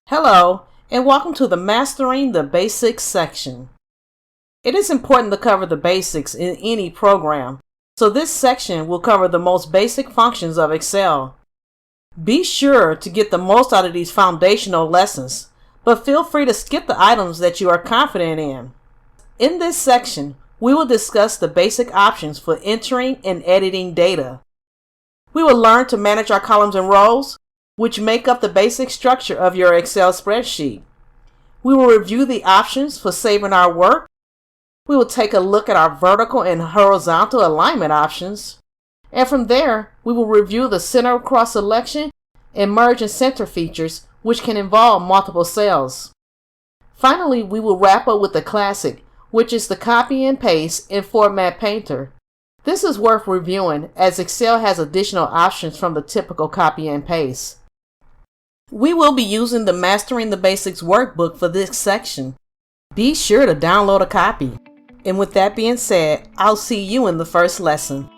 Hello, and welcome to the Mastering the Basics section. It is important to cover the basics in any program, so this section will cover the most basic functions of Excel. Be sure to get the most out of these foundational lessons, but feel free to skip the items that you are confident in. In this section, we will discuss the basic options for entering and editing data. We will learn to manage our columns and rows, which make up the basic structure of your Excel spreadsheet. We will review the options for saving our work. We will take a look at our vertical and horizontal alignment options. And from there, we will review the center across selection and merge and center features, which can involve multiple cells. Finally, we will wrap up with the classic, which is the copy and paste in Format Painter. This is worth reviewing as Excel has additional options from the typical copy and paste. We will be using the Mastering the Basics workbook for this section. Be sure to download a copy. And with that being said, I'll see you in the first lesson.